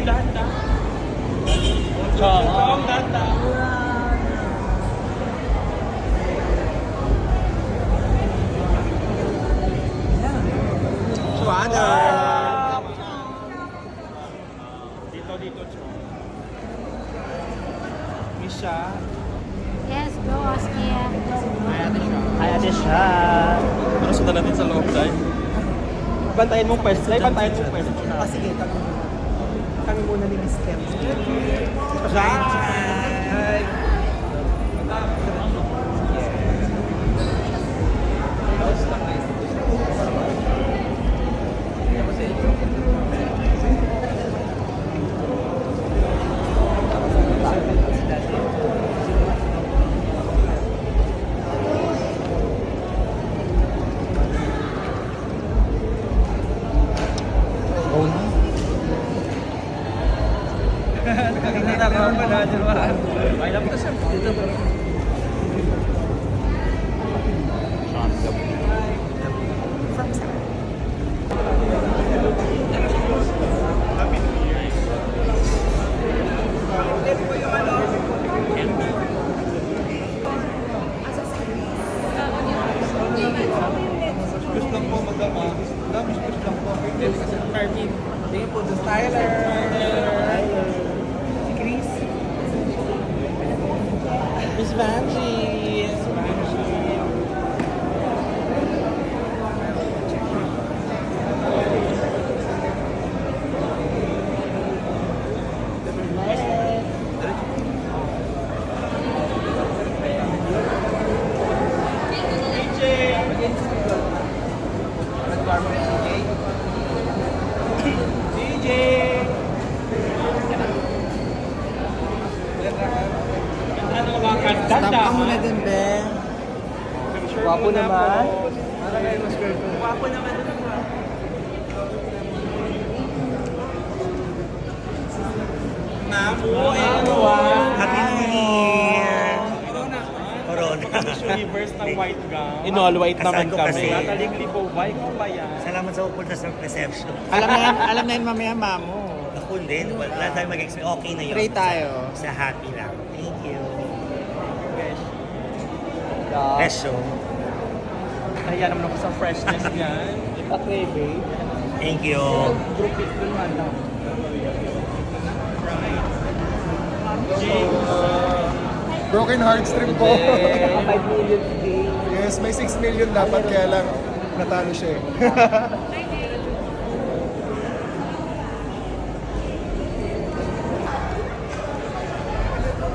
dahan-dahan. Chong, dahan-dahan. Swagger! Dito, Chong. Misha. Yes, go, Oskia. Kaya din siya. Ano sundan natin sa loob tayo? Bantayin mong pwesto. Bantayin mong pwesto. Sige, kami muna ni Miss Kim. Bye! Tingin po sa Tyler. Si Chris. Miss Vanjie. Stop ka muna din, be. Wapo naman. Wapo naman. Mamo, Happy New Year! Corona. Miss Universe na white gown. All white naman Kasal ko kami. kasi. Nataling Libovay, ikaw ba yan? Salamat sa upunta sa reception. Alam na yun mamaya, mamo. Ako din, wala tayong mag-expect. Okay na yun. Pray tayo. Sa happy lang. Thank you. Yeah. Resyo. Kaya naman ako sa freshness niyan. Okay, babe. Thank you. Group it dun man lang. Broken heart stream po. 5 million today. Yes, may 6 million dapat kaya lang natalo siya eh.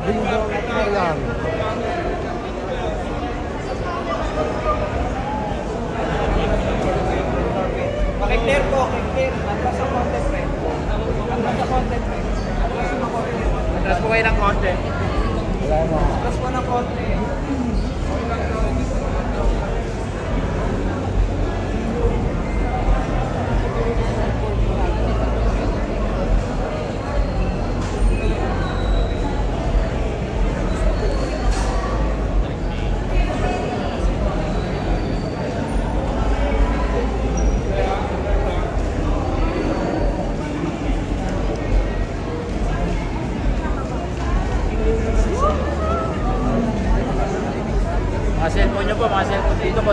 Ding dong na lang. Pakiclear po, pakiclear. Nandun sa content, friend. Nandun sa content, friend. Atras po kayo ng konti. Wala mo. Plus po ng content. Mga cellphone nyo po, mga cellphone. Dito po.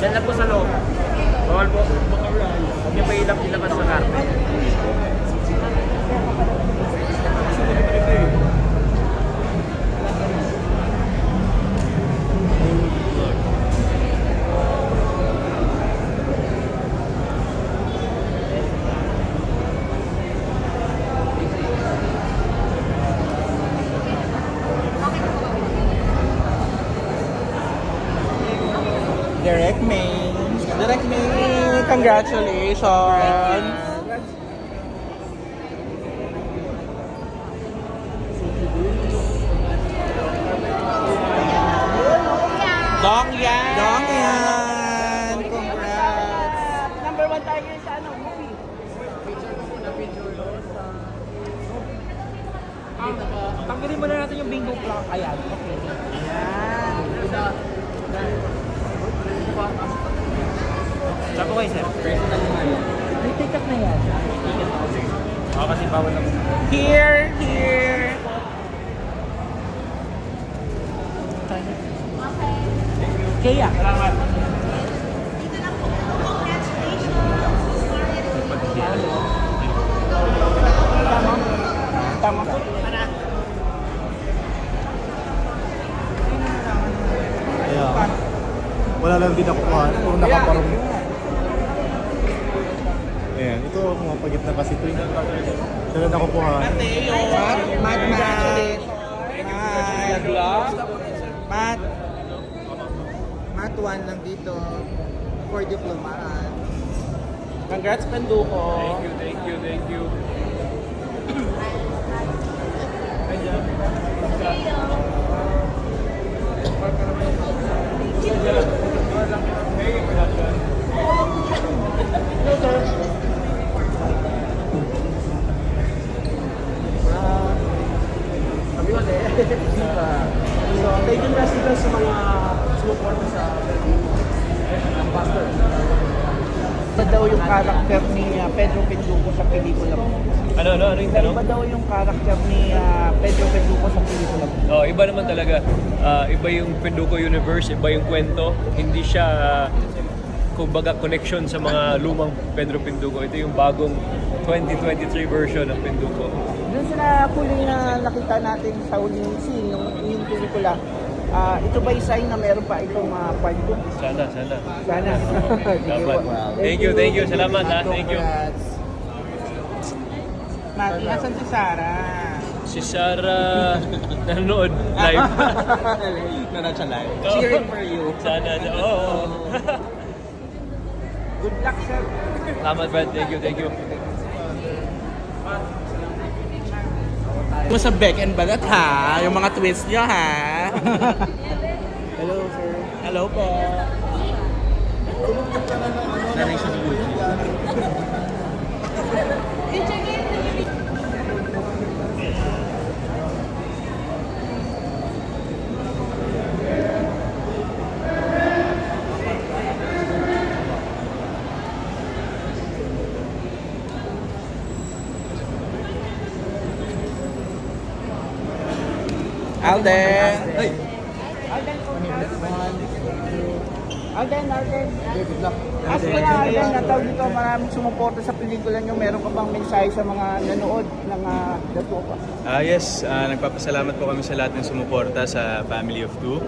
Diyan lang po sa loob. Bawal po. Huwag nyo pa ilabas sa carpet. Direct May. Direct May. Congratulations. Dong yan. Dong yan. Congrats. Number 1 tayo ngayon sa movie. Tanggalin muna natin yung bingo clock. Ayan. Okay. Saan po kayo, sir? May take up na yan. Ako kasi bawal na. Here, here. Kaya. Salamat. Tama. Kaya, wala lang din ako kuhan. Puro nakaparong. Ayan, ito mga pagit na kasi ito yung dala na kukuhan. Matt, Matt. Matt 1 lang dito. For diplomat. Congrats, Penduko. Thank you. So, thank you President sa mga support sa Ambassador. Iba daw yung karakter ni Pedro Penduko sa pelikula mo. Ano yung tanong? Iba daw yung karakter ni Pedro Penduko sa pelikula mo. Oh, iba naman talaga. Iba yung Penduko universe, iba yung kwento. Hindi siya kumbaga connection sa mga lumang Pedro Penduko. Ito yung bagong 2023 version ng Penduko. Doon sa huli na nakita natin sa huling scene yung pelikula, ito ba sign na meron pa itong part 2? Sana. Sana. Dapat. Thank you. Salamat ha. Thank you. Mati, nasan si Sarah? Si Sarah nanonood live. Nanonood siya live. Oo. Cheering for you. Sana. Oo. Good luck, sir. Salamat, Brad. Thank you. Mo sa Beck and Balat ha, yung mga twist nyo ha. Hello sir. Hello po. Nanay siya ni YouTube. Alden. Hey. Alden. Good luck. As kaya Alden, natawag dito maraming sumuporta sa pelikula nyo. Meron ka bang mensahe sa mga nanood ng The Two of Us? Yes, nagpapasalamat po kami sa lahat ng sumuporta sa Family of Two.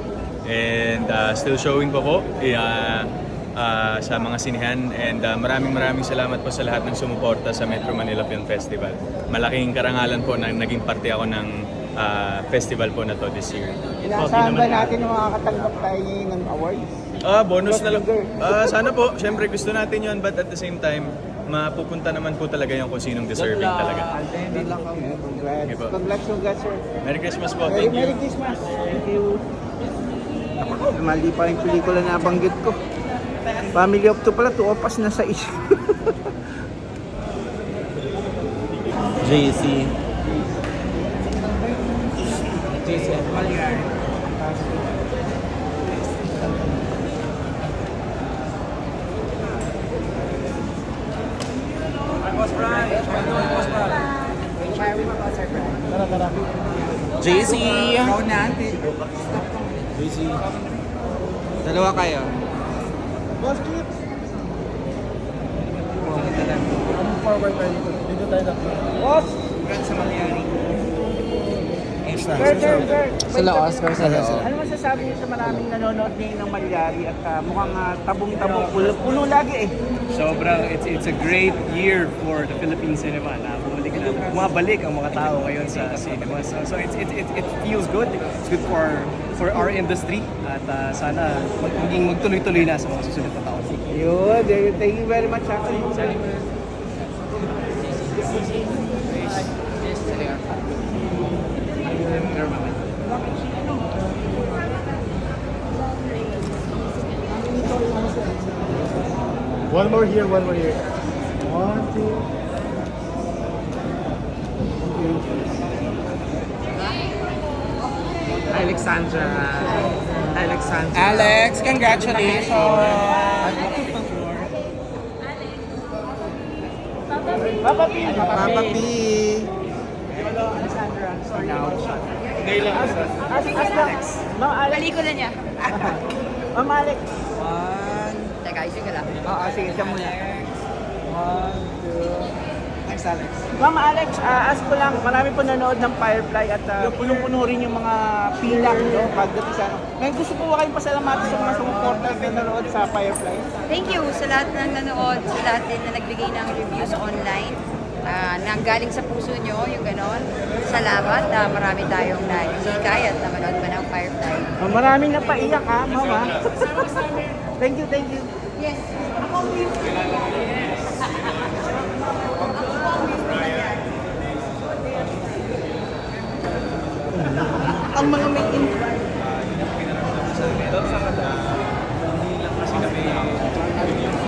And still showing po sa mga sinihan. And maraming salamat po sa lahat ng sumuporta sa Metro Manila Film Festival. Malaking karangalan po na naging parte ako ng festival po na to this year. Inaasahan ba natin na makakatanggap tayo ng awards? Bonus na lang. Sana po, syempre gusto natin yun, but at the same time, mapupunta naman po talaga yung kung sinong deserving talaga. Alden, good luck. Congrats. Okay po. Congrats, sir. Merry Christmas po. Thank you. Merry Christmas. Thank you. Mali pa yung pelikula na banggit ko. Family of Two pala, Two of Us na sa issue. JC. JC. JC. Dalawa kayo. Boss Clip. Forward tayo dito. Dito tayo na. Boss. Congrats sa Malyari. Sir. Sila Oscar sa Ano masasabi niyo sa maraming nanonood ngayon ng Malyari at mukhang tabong-tabong puno lagi eh. Sobrang, it's a great year for the Philippine cinema na bumabalik ang mga tao ngayon sa cinema. So it feels good. It's good for our industry at sana magtuloy-tuloy na sa mga susunod na taon. Yun, thank you very much. One more here. One, two. Alex, congratulations! Papa P. Papa P. Alex. Ma'am Alex. Pelikula niya. Ma'am Alex. Teka, isip ka lang. Oo, sige, siya muna. 1, 2. Next, Alex. Ma'am Alex, ask ko lang, marami po nanood ng Firefly at punong-puno rin yung mga pila, no? Pagdating sa ano. Ngayon, gusto po ba kayong pasalamatan sa mga sumuporta na nanood sa Firefly? Thank you sa lahat ng nanood, sa lahat din na nagbigay ng reviews online. Nanggaling sa puso nyo, yung ganon. Salamat. Marami tayong naikay at namanood pa ng Firefly. Maraming napaiyak ha, mama. Thank you, thank you. Yes.